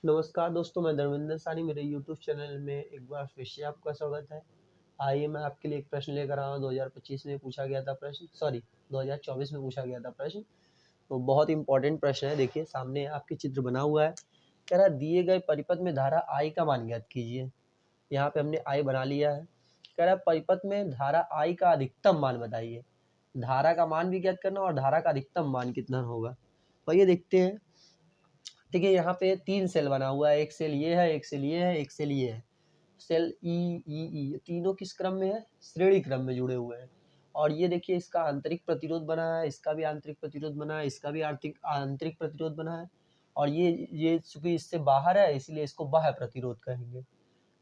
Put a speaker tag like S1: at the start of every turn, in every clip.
S1: नमस्कार दोस्तों, मैं धर्मेंद्र सानी। मेरे यूट्यूब चैनल में एक बार फिर से आपका स्वागत है। आइए मैं आपके लिए एक प्रश्न लेकर आया हूँ। 2025 में पूछा गया था प्रश्न, 2024 में पूछा गया था प्रश्न। तो बहुत इंपॉर्टेंट प्रश्न है। देखिए सामने आपके चित्र बना हुआ है। कह रहा दिए गए परिपथ में धारा आई का मान ज्ञात कीजिए। यहाँ पे हमने आई बना लिया है। कह रहा परिपथ में धारा आई का अधिकतम मान बताइए। धारा का मान भी ज्ञात करना और धारा का अधिकतम मान कितना होगा। तो ये देखते हैं। देखिए यहाँ पे 3 सेल बना हुआ है। एक सेल ये है, एक सेल ये है, एक सेल ये है। सेल ई तीनों किस क्रम में है? श्रेणी क्रम में जुड़े हुए हैं। और ये देखिए इसका आंतरिक प्रतिरोध बना है, इसका भी आंतरिक प्रतिरोध बना है, इसका भी आंतरिक प्रतिरोध बना है। और ये चूंकि इससे बाहर है इसलिए इसको बाह्य प्रतिरोध कहेंगे।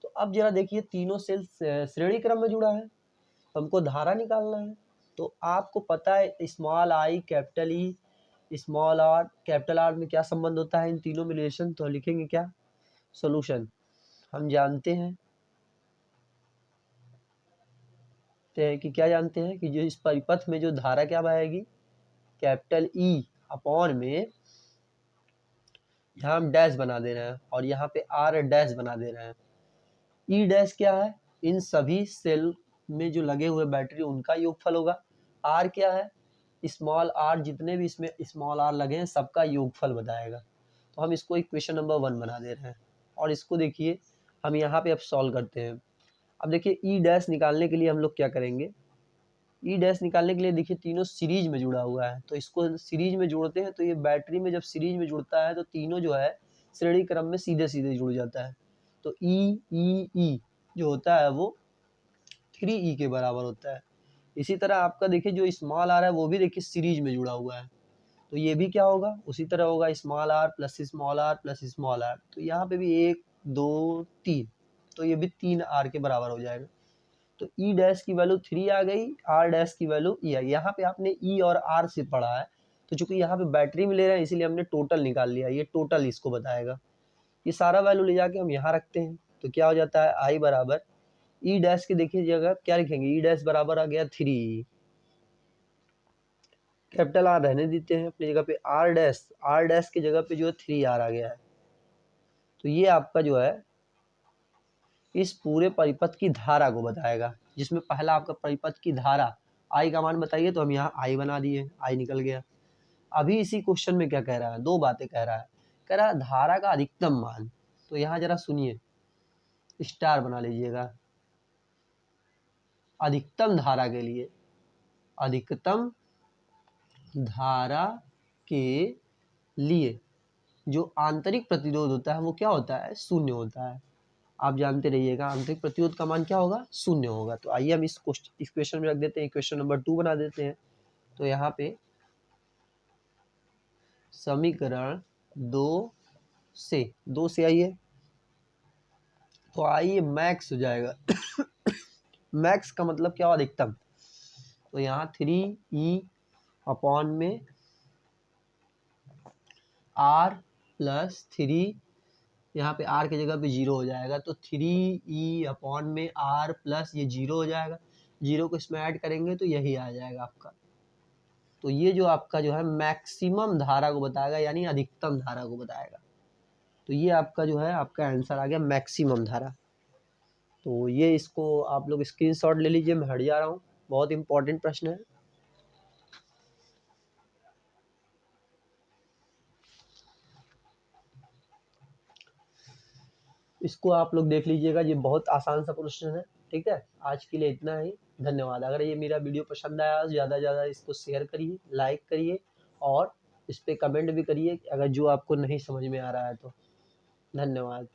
S1: तो अब जरा देखिए तीनों सेल श्रेणी क्रम में जुड़ा है, तो हमको धारा निकालना है। तो आपको पता है small I capital E small are capital R में क्या संबंध होता है इन तीनों में रिलेशन। तो लिखेंगे क्या? सॉल्यूशन। हम जानते हैं कि क्या जानते हैं कि जो इस परिपथ में जो धारा क्या बहेगी, कैपिटल ई अपॉन में यहाँ हम डैश बना दे रहे हैं और यहाँ पे आर डैश बना दे रहे हैं। ई डैश क्या है? इन सभी सेल में जो लगे हुए बैटरी उनका योगफल होगा। आर क्या है? स्मॉल आर, जितने भी इसमें स्मॉल आर लगे हैं सबका योगफल बताएगा। तो हम इसको इक्वेशन नंबर 1 बना दे रहे हैं। और इसको देखिए हम यहाँ पे अब सॉल्व करते हैं। अब देखिए ई डैश निकालने के लिए हम लोग क्या करेंगे, ई डैश निकालने के लिए देखिए तीनों सीरीज में जुड़ा हुआ है। तो इसको सीरीज में जोड़ते हैं तो ये बैटरी में जब सीरीज में जुड़ता है तो तीनों जो है श्रेणी क्रम में सीधे सीधे जुड़ जाता है। तो ई जो होता है वो 3E के बराबर होता है। इसी तरह आपका देखिए जो स्मॉल आर है वो भी देखिए सीरीज में जुड़ा हुआ है। तो ये भी क्या होगा? उसी तरह होगा small r plus small r plus small r. तो यहाँ पे भी 1 2 3, तो ये भी 3R के बराबर हो जाएगा। तो ई डैश की वैल्यू 3 आ गई, आर डैश की वैल्यू ई आई। यहाँ पे आपने ई और आर से पढ़ा है, तो चूंकि यहाँ पे बैटरी में ले रहे हैं इसीलिए हमने टोटल निकाल लिया। ये टोटल इसको बताएगा। ये सारा वैल्यू ले जाके हम यहाँ रखते हैं तो क्या हो जाता है? आई बराबर ई डैश की देखिए जगह क्या लिखेंगे? ई डैश बराबर आ गया 3। कैपिटल आर रहने देते हैं अपनी जगह पे। आर डैश की जगह पे जो है 3R आ गया है। तो ये आपका जो है इस पूरे परिपथ की धारा को बताएगा, जिसमें पहला आपका परिपथ की धारा आई का मान बताइए। तो हम यहाँ आई बना दिए, आई निकल गया। अभी इसी क्वेश्चन में क्या कह रहा है? 2 बातें कह रहा है। कह रहा है धारा का अधिकतम मान। तो यहाँ जरा सुनिए, स्टार बना लीजिएगा। अधिकतम धारा के लिए, अधिकतम धारा के लिए जो आंतरिक प्रतिरोध होता है वो क्या होता है? शून्य होता है। आप जानते रहिएगा आंतरिक प्रतिरोध का मान क्या होगा? शून्य होगा। तो आइए हम इस इक्वेशन में रख देते हैं, इक्वेशन नंबर 2 बना देते हैं। तो यहाँ पे समीकरण 2 से आइए, तो आइए मैक्स हो जाएगा। मैक्स का मतलब क्या? अधिकतम। तो यहाँ 3E अपॉन में R प्लस 3, यहाँ पे R की जगह पे 0 हो जाएगा। तो 3E अपॉन में R प्लस ये 0 हो जाएगा। 0 को इसमें ऐड करेंगे तो यही आ जाएगा आपका। तो ये जो आपका जो है मैक्सिमम धारा को बताएगा, यानी अधिकतम धारा को बताएगा। तो ये आपका जो है आपका आंसर आ गया मैक्सिमम धारा। तो ये इसको आप लोग स्क्रीनशॉट ले लीजिए, मैं हट जा रहा हूँ। बहुत इंपॉर्टेंट प्रश्न है। इसको आप लोग देख लीजिएगा, ये बहुत आसान सा प्रश्न है। ठीक है, आज के लिए इतना ही। धन्यवाद। अगर ये मेरा वीडियो पसंद आया ज़्यादा से ज़्यादा इसको शेयर करिए, लाइक करिए और इस पर कमेंट भी करिए अगर जो आपको नहीं समझ में आ रहा है तो। धन्यवाद।